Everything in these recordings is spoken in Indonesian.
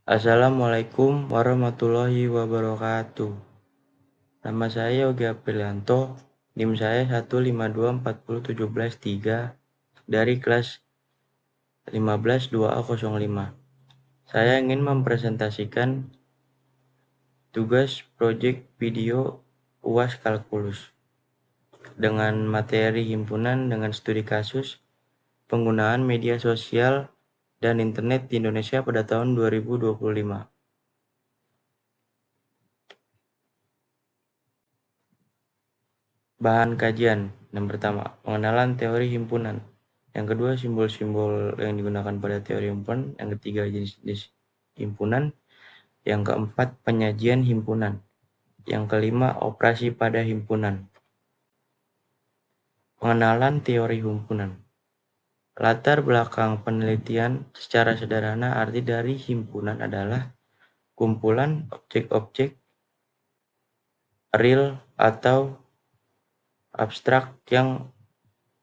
Assalamualaikum warahmatullahi wabarakatuh. Nama saya Yogi Aprilianto, NIM saya 1524017 dari kelas 15 2A05. Saya ingin mempresentasikan tugas proyek video UAS Kalkulus dengan materi himpunan dengan studi kasus penggunaan media sosial dan internet di Indonesia pada tahun 2025. Bahan kajian. Yang pertama, pengenalan teori himpunan. Yang kedua, simbol-simbol yang digunakan pada teori himpunan. Yang ketiga, jenis-jenis himpunan. Yang keempat, penyajian himpunan. Yang kelima, operasi pada himpunan. Pengenalan teori himpunan. Latar belakang penelitian secara sederhana, arti dari himpunan adalah kumpulan objek-objek real atau abstrak yang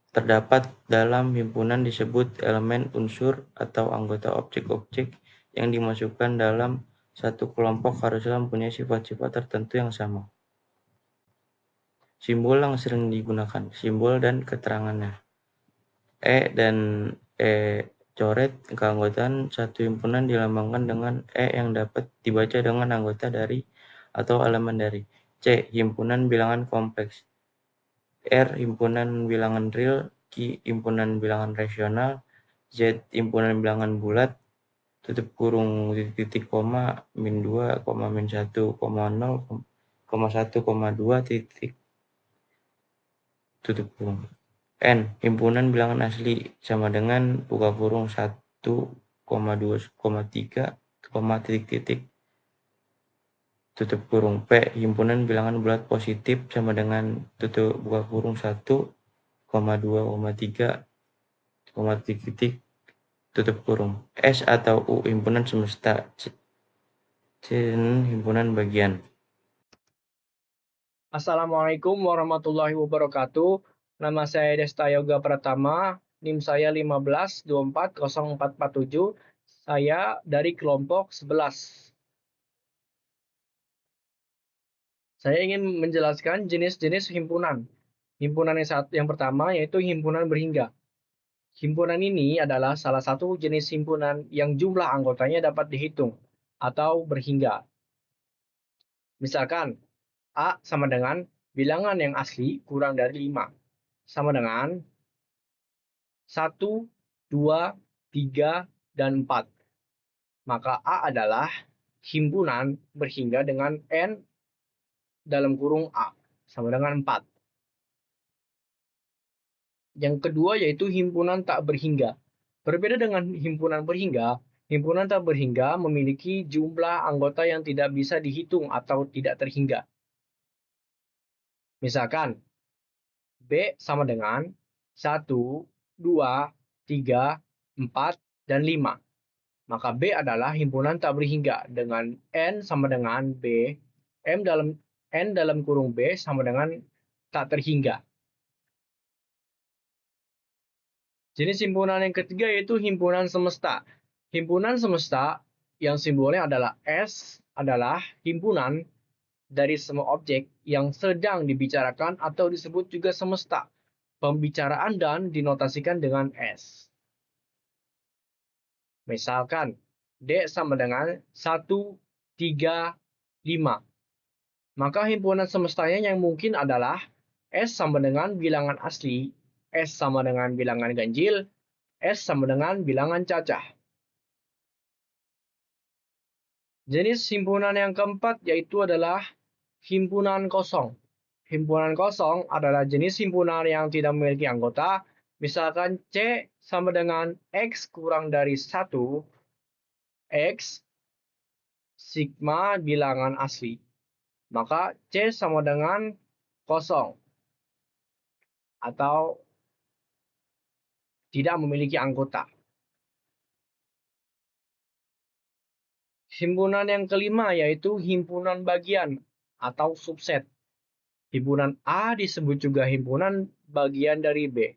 terdapat dalam himpunan disebut elemen, unsur, atau anggota. Objek-objek yang dimasukkan dalam satu kelompok haruslah mempunyai sifat-sifat tertentu yang sama. Simbol yang sering digunakan, simbol dan keterangannya. E dan E coret keanggotaan satu himpunan dilambangkan dengan E yang dapat dibaca dengan anggota dari atau elemen dari. C. Himpunan bilangan kompleks. R. Himpunan bilangan real. Q. Himpunan bilangan rasional. Z. Himpunan bilangan bulat, tutup kurung, titik koma, min 2, koma, min 1, koma 0, koma 1, koma 2, titik, tutup kurung. N. Himpunan bilangan asli sama dengan buka kurung 1, koma 2, koma 3, koma titik, tutup kurung. P. Himpunan bilangan bulat positif sama dengan tutup buka kurung 1, koma 2, koma 3, koma titik, tutup kurung. S atau U. Himpunan semesta. C. Himpunan bagian. Assalamualaikum warahmatullahi wabarakatuh. Nama saya Desta Yoga Pratama, NIM saya 15240447. Saya dari kelompok 11. Saya ingin menjelaskan jenis-jenis himpunan. Himpunan yang pertama yaitu himpunan berhingga. Himpunan ini adalah salah satu jenis himpunan yang jumlah anggotanya dapat dihitung atau berhingga. Misalkan, A sama dengan bilangan yang asli kurang dari 5. Sama dengan 1, 2, 3, dan 4. Maka A adalah himpunan berhingga dengan N dalam kurung A sama dengan 4. Yang kedua yaitu himpunan tak berhingga. Berbeda dengan himpunan berhingga, himpunan tak berhingga memiliki jumlah anggota yang tidak bisa dihitung atau tidak terhingga. Misalkan, B sama dengan 1, 2, 3, 4, dan 5. Maka B adalah himpunan tak berhingga dengan N sama dengan B, N dalam kurung B sama dengan tak terhingga. Jenis himpunan yang ketiga yaitu himpunan semesta. Himpunan semesta yang simbolnya adalah S adalah himpunan dari semua objek yang sedang dibicarakan atau disebut juga semesta. Pembicaraan dan dinotasikan dengan S. Misalkan, D sama dengan 1, 3, 5. Maka himpunan semestanya yang mungkin adalah S sama dengan bilangan asli, S sama dengan bilangan ganjil, S sama dengan bilangan cacah. Jenis himpunan yang keempat yaitu adalah himpunan kosong. Himpunan kosong adalah jenis himpunan yang tidak memiliki anggota. Misalkan C sama dengan X kurang dari 1, X sigma bilangan asli. Maka C sama dengan kosong atau tidak memiliki anggota. Himpunan yang kelima yaitu himpunan bagian atau subset. Himpunan A disebut juga himpunan bagian dari B.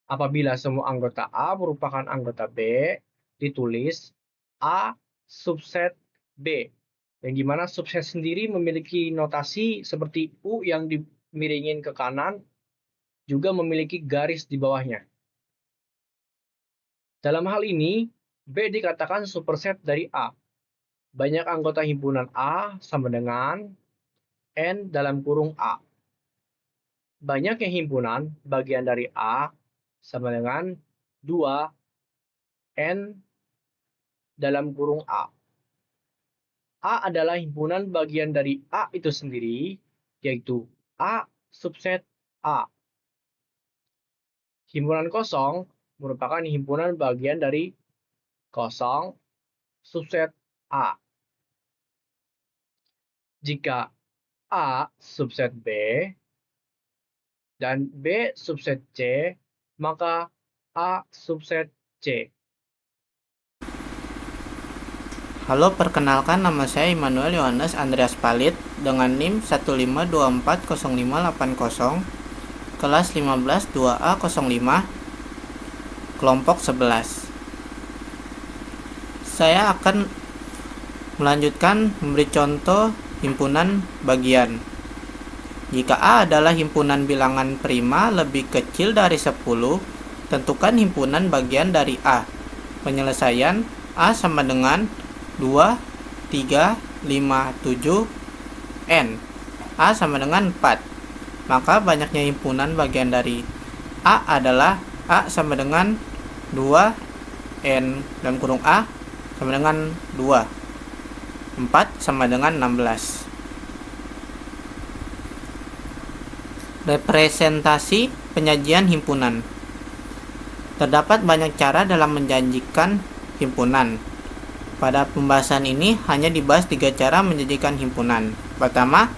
Apabila semua anggota A merupakan anggota B, ditulis A subset B. Yang dimana subset sendiri memiliki notasi seperti U yang dimiringin ke kanan, juga memiliki garis di bawahnya. Dalam hal ini, B dikatakan superset dari A. Banyak anggota himpunan A sama dengan N dalam kurung A. Banyaknya himpunan bagian dari A sama dengan 2 N dalam kurung A. A adalah himpunan bagian dari A itu sendiri, yaitu A subset A. Himpunan kosong merupakan himpunan bagian dari kosong subset A. Jika A subset B dan B subset C, maka A subset C. Halo, perkenalkan nama saya Immanuel Yohanes Andreas Palit dengan NIM 152405880, kelas 15 2A05, kelompok 11. Saya akan melanjutkan memberi contoh himpunan bagian. Jika A adalah himpunan bilangan prima lebih kecil dari 10, tentukan himpunan bagian dari A. Penyelesaian A sama dengan 2, 3, 5, 7, N. A sama dengan 4. Maka banyaknya himpunan bagian dari A adalah A sama dengan 2, N dalam kurung A sama dengan 2. 4 sama dengan 16. Representasi penyajian himpunan. Terdapat banyak cara dalam menjanjikan himpunan. Pada pembahasan ini hanya dibahas 3 cara menjanjikan himpunan. Pertama,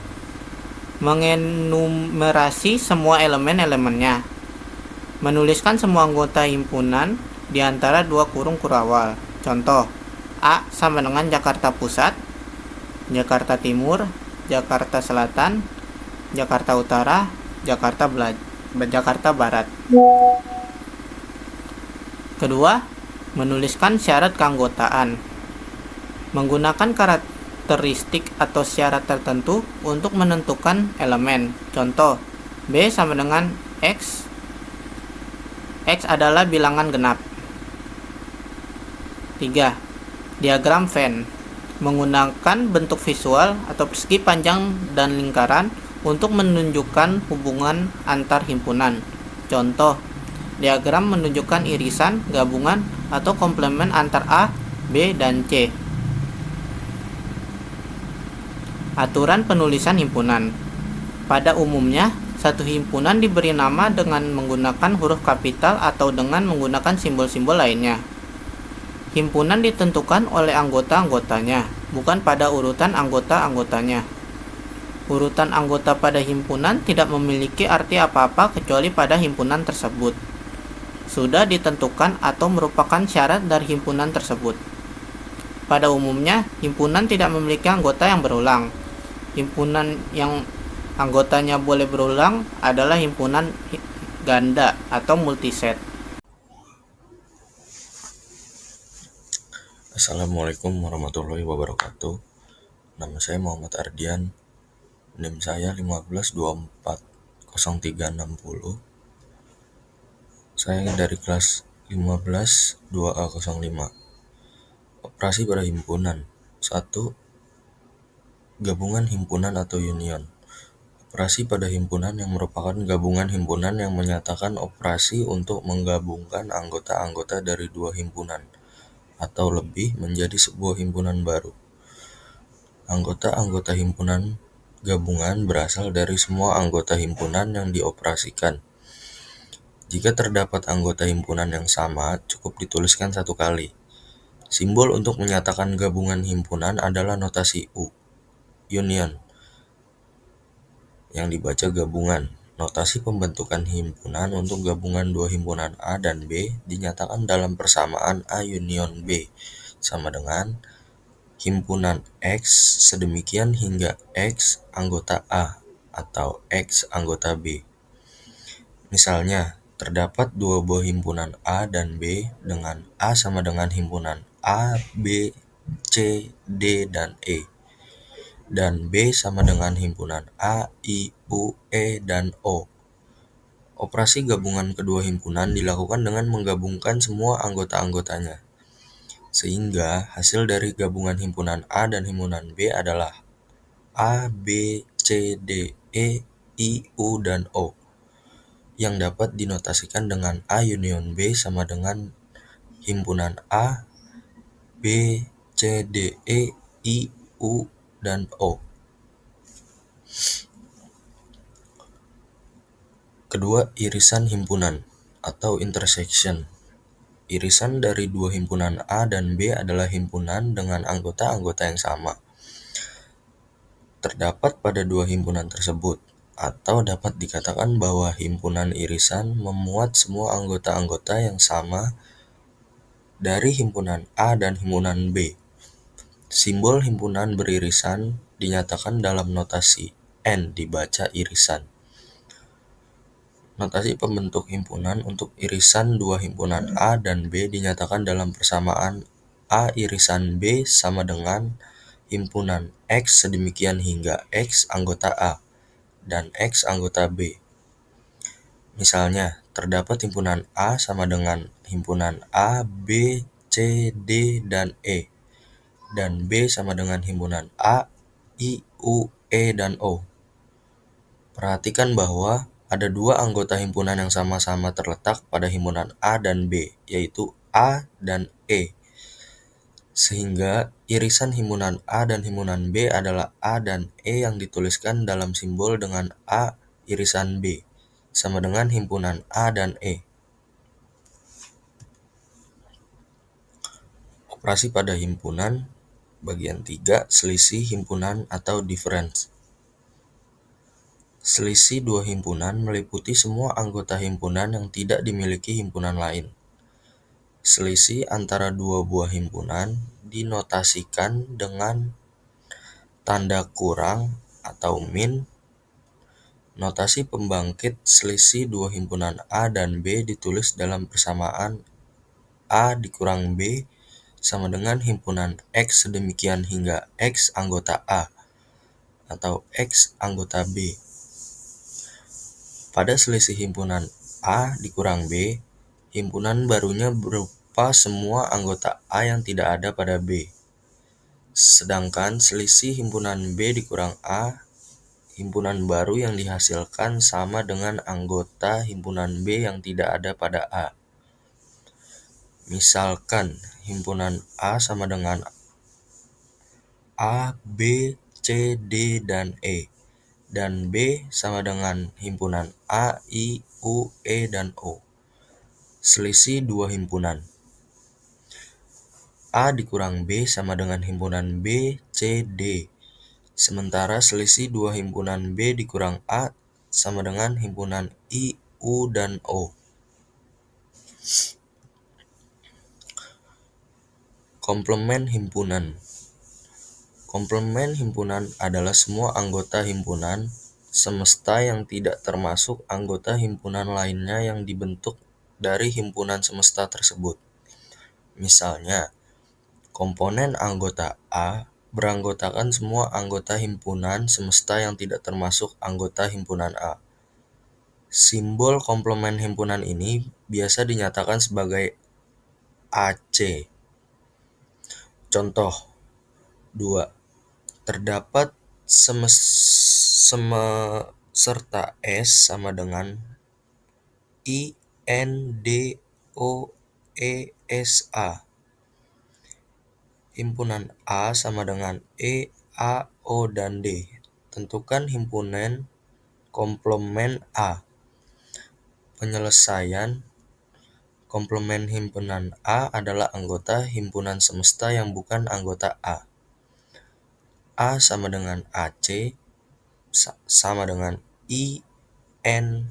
mengenumerasi semua elemen-elemennya. Menuliskan semua anggota himpunan di antara 2 kurung kurawal. Contoh, A sama dengan Jakarta Pusat, Jakarta Timur, Jakarta Selatan, Jakarta Utara, Jakarta Barat. Kedua, menuliskan syarat keanggotaan. Menggunakan karakteristik atau syarat tertentu untuk menentukan elemen. Contoh, B sama dengan X. X adalah bilangan genap. 3. Diagram Venn. Menggunakan bentuk visual atau persegi panjang dan lingkaran untuk menunjukkan hubungan antar himpunan. Contoh, diagram menunjukkan irisan, gabungan, atau komplement antar A, B, dan C. Aturan penulisan himpunan. Pada umumnya, satu himpunan diberi nama dengan menggunakan huruf kapital atau dengan menggunakan simbol-simbol lainnya. Himpunan ditentukan oleh anggota-anggotanya, bukan pada urutan anggota-anggotanya. Urutan anggota pada himpunan tidak memiliki arti apa-apa kecuali pada himpunan tersebut. Sudah ditentukan atau merupakan syarat dari himpunan tersebut. Pada umumnya, himpunan tidak memiliki anggota yang berulang. Himpunan yang anggotanya boleh berulang adalah himpunan ganda atau multiset. Assalamualaikum warahmatullahi wabarakatuh. Nama saya Muhammad Ardian. NIM saya 15240360. Saya dari kelas 15 2A05. Operasi pada himpunan. 1. Gabungan himpunan atau union. Operasi pada himpunan yang merupakan gabungan himpunan yang menyatakan operasi untuk menggabungkan anggota-anggota dari 2 himpunan atau lebih menjadi sebuah himpunan baru. Anggota-anggota himpunan gabungan berasal dari semua anggota himpunan yang dioperasikan. Jika terdapat anggota himpunan yang sama, cukup dituliskan 1 kali. Simbol untuk menyatakan gabungan himpunan adalah notasi U, union, yang dibaca gabungan. Notasi pembentukan himpunan untuk gabungan 2 himpunan A dan B dinyatakan dalam persamaan A union B sama dengan himpunan X sedemikian hingga X anggota A atau X anggota B. Misalnya, terdapat 2 buah himpunan A dan B dengan A sama dengan himpunan A, B, C, D, dan E. Dan B sama dengan himpunan A, I, U, E, dan O. Operasi gabungan kedua himpunan dilakukan dengan menggabungkan semua anggota-anggotanya. Sehingga hasil dari gabungan himpunan A dan himpunan B adalah A, B, C, D, E, I, U, dan O, yang dapat dinotasikan dengan A union B sama dengan himpunan A, B, C, D, E, I, U, dan O. Kedua, irisan himpunan atau intersection. Irisan dari dua himpunan A dan B adalah himpunan dengan anggota-anggota yang sama. Terdapat pada dua himpunan tersebut, atau dapat dikatakan bahwa himpunan irisan memuat semua anggota-anggota yang sama dari himpunan A dan himpunan B. Simbol himpunan beririsan dinyatakan dalam notasi N dibaca irisan. Notasi pembentuk himpunan untuk irisan dua himpunan A dan B dinyatakan dalam persamaan A irisan B sama dengan himpunan X sedemikian hingga X anggota A dan X anggota B. Misalnya, terdapat himpunan A sama dengan himpunan A, B, C, D, dan E. Dan B sama dengan himpunan A, I, U, E, dan O. Perhatikan bahwa ada dua anggota himpunan yang sama-sama terletak pada himpunan A dan B, yaitu A dan E. Sehingga irisan himpunan A dan himpunan B adalah A dan E yang dituliskan dalam simbol dengan A irisan B, sama dengan himpunan A dan E. Operasi pada himpunan, bagian 3, selisih himpunan atau difference. Selisih dua himpunan meliputi semua anggota himpunan yang tidak dimiliki himpunan lain. Selisih antara dua buah himpunan dinotasikan dengan tanda kurang atau min. Notasi pembangkit selisih dua himpunan A dan B ditulis dalam persamaan A dikurang B sama dengan himpunan X sedemikian hingga X anggota A atau X anggota B. Pada selisih himpunan A dikurang B, himpunan barunya berupa semua anggota A yang tidak ada pada B. Sedangkan selisih himpunan B dikurang A, himpunan baru yang dihasilkan sama dengan anggota himpunan B yang tidak ada pada A. Misalkan himpunan A sama dengan A, B, C, D, dan E. Dan B sama dengan himpunan A, I, U, E, dan O. Selisih dua himpunan. A dikurang B sama dengan himpunan B, C, D. Sementara selisih dua himpunan B dikurang A sama dengan himpunan I, U, dan O. Komplement himpunan. Komplement himpunan adalah semua anggota himpunan semesta yang tidak termasuk anggota himpunan lainnya yang dibentuk dari himpunan semesta tersebut. Misalnya, komponen anggota A beranggotakan semua anggota himpunan semesta yang tidak termasuk anggota himpunan A. Simbol komplement himpunan ini biasa dinyatakan sebagai AC. Contoh 2. Terdapat serta S sama dengan I, N, D, O, E, S, A. Himpunan A sama dengan E, A, O, dan D. Tentukan himpunan komplement A. Penyelesaian komplement himpunan A adalah anggota himpunan semesta yang bukan anggota A. A sama dengan AC sama dengan I, N,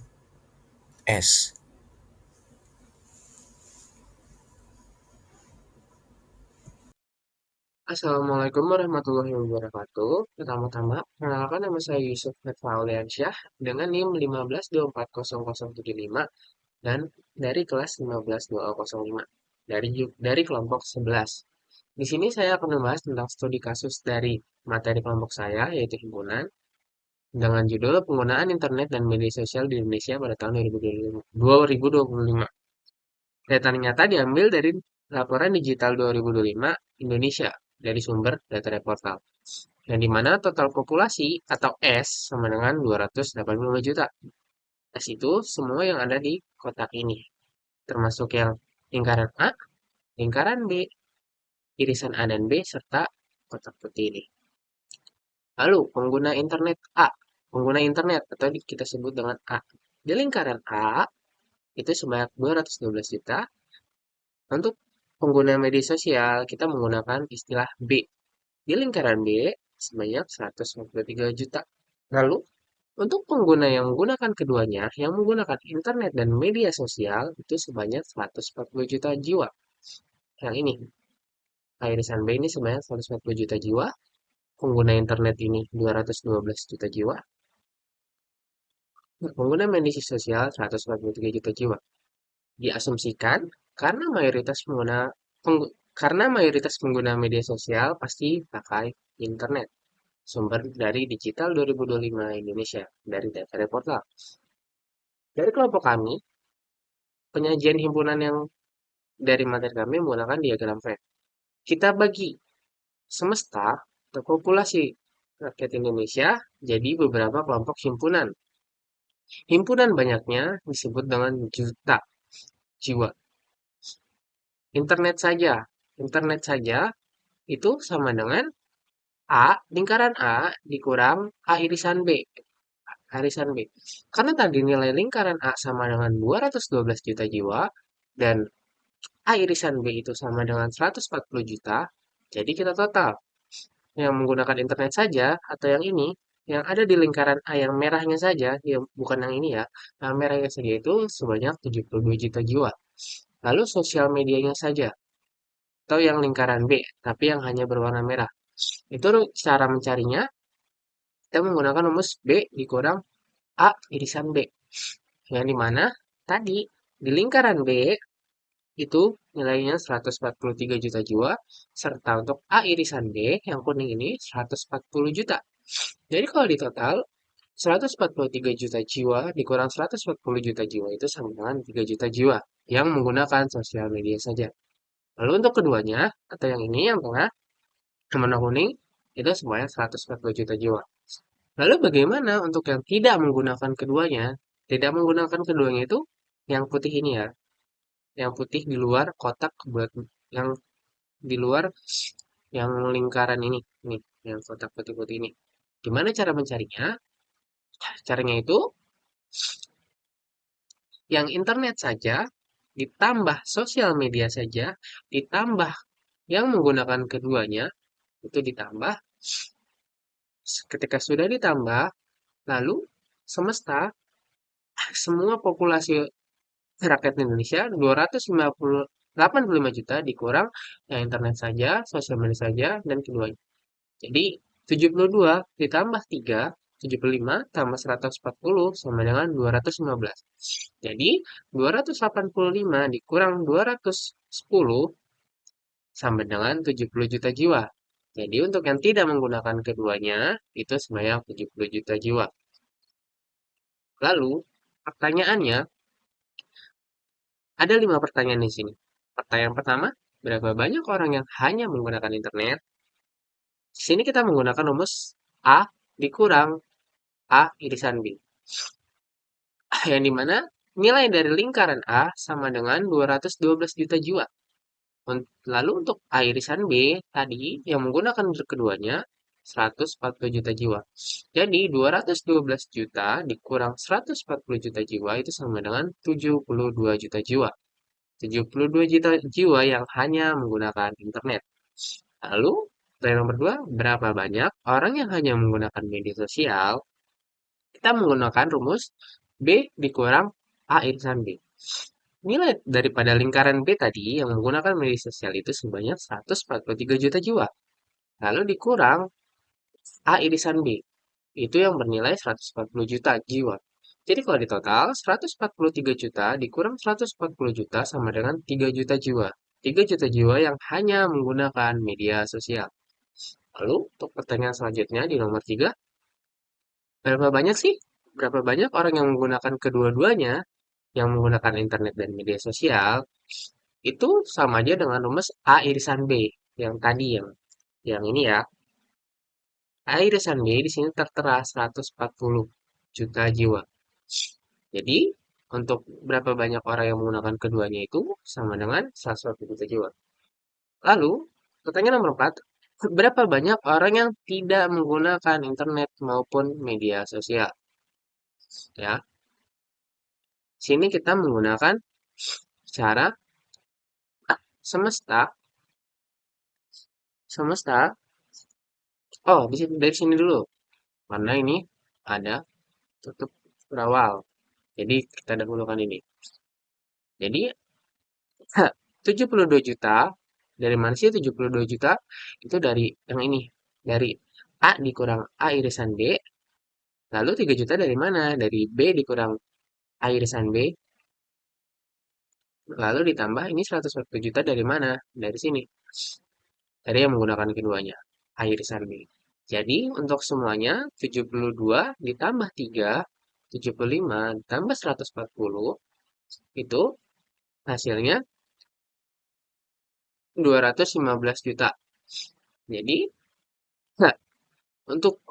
S. Assalamualaikum warahmatullahi wabarakatuh. Pertama-tama, perkenalkan nama saya Yusuf Nurfauliansyah dengan NIM 15240075 dan dari kelas 152005 dari kelompok 11. Di sini saya akan membahas tentang studi kasus dari materi kelompok saya, yaitu himpunan, dengan judul Penggunaan Internet dan Media Sosial di Indonesia pada tahun 2025. Data nyata diambil dari Laporan Digital 2025 Indonesia dari sumber data Portal, yang dimana total populasi atau S sama dengan 285 juta. S itu semua yang ada di kotak ini, termasuk yang lingkaran A, lingkaran B, irisan A dan B, serta kotak putih ini. Lalu, pengguna internet A, pengguna internet atau kita sebut dengan A. Di lingkaran A, itu sebanyak 212 juta. Untuk pengguna media sosial, kita menggunakan istilah B. Di lingkaran B, sebanyak 143 juta. Lalu, untuk pengguna yang menggunakan keduanya, yang menggunakan internet dan media sosial, itu sebanyak 140 juta jiwa. Yang ini, irisan B ini sebanyak 140 juta jiwa. Pengguna internet ini 212 juta jiwa. Pengguna media sosial 143 juta jiwa. Diasumsikan karena mayoritas pengguna media sosial pasti pakai internet. Sumber dari Digital 2025 Indonesia dari data Portal. Dari kelompok kami, penyajian himpunan yang dari materi kami menggunakan diagram Venn. Kita bagi semesta atau populasi rakyat Indonesia jadi beberapa kelompok himpunan. Himpunan banyaknya disebut dengan juta jiwa. Internet saja itu sama dengan A, lingkaran A dikurang A irisan B. Karena tadi nilai lingkaran A sama dengan 212 juta jiwa dan A irisan B itu sama dengan 140 juta, jadi kita total. Yang menggunakan internet saja atau yang ini, yang ada di lingkaran A yang merahnya saja, ya bukan yang ini ya, yang merahnya saja itu sebanyak 72 juta jiwa. Lalu sosial medianya saja, atau yang lingkaran B, tapi yang hanya berwarna merah. Itu cara mencarinya, kita menggunakan rumus B dikurang A irisan B. Yang dimana tadi di lingkaran B itu nilainya 143 juta jiwa, serta untuk A irisan B yang kuning ini 140 juta. Jadi kalau di total 143 juta jiwa dikurang 140 juta jiwa itu sama dengan 3 juta jiwa yang menggunakan sosial media saja. Lalu untuk keduanya, atau yang ini yang tengah, yang warna kuning, itu sebanyak 140 juta jiwa. Lalu bagaimana untuk yang tidak menggunakan keduanya? Tidak menggunakan keduanya itu yang putih ini ya. Yang putih di luar kotak buat yang di luar yang lingkaran ini. Nih, yang kotak putih-putih ini. Gimana cara mencarinya? Caranya itu yang internet saja ditambah sosial media saja ditambah yang menggunakan keduanya itu ditambah. Ketika sudah ditambah, lalu semesta semua populasi rakyat Indonesia 285 juta dikurang yang internet saja, sosial media saja, dan keduanya. Jadi 72 ditambah 3, 75 tambah 140 sama dengan 215. Jadi 285 dikurang 210 sama dengan 70 juta jiwa. Jadi untuk yang tidak menggunakan keduanya itu sebanyak 70 juta jiwa. Lalu pertanyaannya ada 5 pertanyaan di sini. Pertanyaan pertama, berapa banyak orang yang hanya menggunakan internet? Di sini kita menggunakan rumus A dikurang A irisan B. Yang dimana nilai dari lingkaran A sama dengan 212 juta jiwa. Lalu untuk A irisan B tadi yang menggunakan keduanya 140 juta jiwa. Jadi 212 juta dikurang 140 juta jiwa itu sama dengan 72 juta jiwa. 72 juta jiwa yang hanya menggunakan internet. Lalu, pertanyaan nomor 2, berapa banyak orang yang hanya menggunakan media sosial? Kita menggunakan rumus B dikurang A irisan B. Nilai daripada lingkaran B tadi yang menggunakan media sosial itu sebanyak 143 juta jiwa. Lalu dikurang A irisan B. Itu yang bernilai 140 juta jiwa. Jadi kalau di total 143 juta dikurang 140 juta sama dengan 3 juta jiwa. 3 juta jiwa yang hanya menggunakan media sosial. Lalu untuk pertanyaan selanjutnya di nomor 3, berapa banyak sih? Berapa banyak orang yang menggunakan kedua-duanya, yang menggunakan internet dan media sosial? Itu sama aja dengan rumus A irisan B yang tadi yang ini ya. A irisan B di sini tertera 140 juta jiwa. Jadi, untuk berapa banyak orang yang menggunakan keduanya itu sama dengan 140 juta jiwa. Lalu, pertanyaan nomor 4, berapa banyak orang yang tidak menggunakan internet maupun media sosial? Ya, sini kita menggunakan cara semesta. Semesta. Oh, dari sini dulu. Karena ini ada tutup berawal. Jadi kita dahulukan ini. Jadi 72 juta, dari mana sih 72 juta? Itu dari yang ini, dari A dikurang A irisan B, lalu 3 juta dari mana? Dari B dikurang A irisan B, lalu ditambah ini 140 juta dari mana? Dari sini, dari yang menggunakan keduanya, A irisan B. Jadi untuk semuanya 72 ditambah 3, 75 ditambah 140, itu hasilnya 215 juta. Jadi, nah, untuk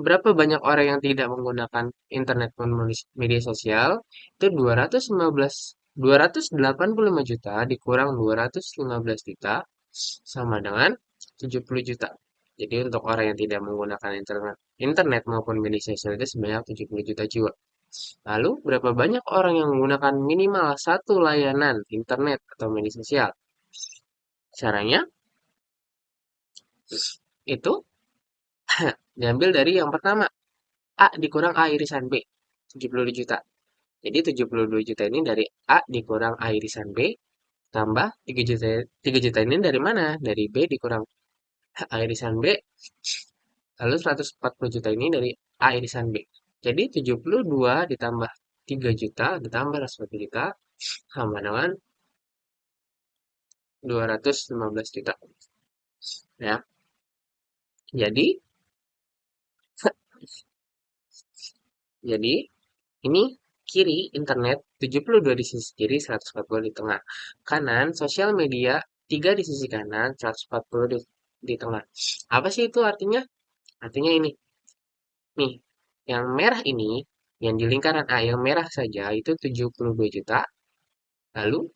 berapa banyak orang yang tidak menggunakan internet dan media sosial, itu 285 juta dikurang 215 juta sama dengan 70 juta. Jadi untuk orang yang tidak menggunakan internet maupun media sosial itu sebanyak 70 juta jiwa. Lalu, berapa banyak orang yang menggunakan minimal satu layanan internet atau media sosial? Caranya itu diambil dari yang pertama, A dikurang A irisan B, 72 juta. Jadi 72 juta ini dari A dikurang A irisan B, tambah 3 juta, 3 juta ini dari mana? Dari B dikurang A irisan B, lalu 140 juta ini dari A irisan B. Jadi 72 ditambah 3 juta ditambah 140 juta sama dengan 215 juta. Ya. Jadi ini kiri internet 72 di sisi kiri, 140 di tengah. Kanan sosial media 3 di sisi kanan, 140 di tengah. Apa sih itu artinya? Artinya ini. Nih, yang merah ini, yang di lingkaran A yang merah saja itu 72 juta. Lalu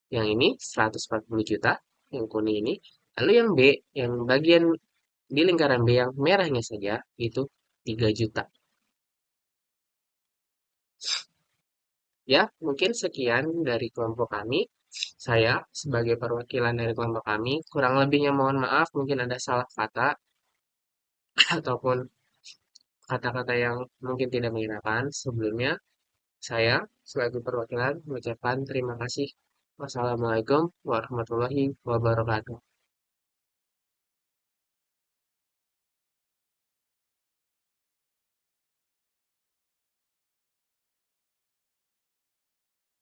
yang ini 140 juta, yang kuning ini. Lalu yang B, yang bagian di lingkaran B yang merahnya saja itu 3 juta. Ya, mungkin sekian dari kelompok kami. Saya sebagai perwakilan dari kelompok kami, kurang lebihnya mohon maaf, mungkin ada salah kata ataupun kata-kata yang mungkin tidak mengenakan. Sebelumnya, saya sebagai perwakilan mengucapkan terima kasih. Wassalamualaikum warahmatullahi wabarakatuh.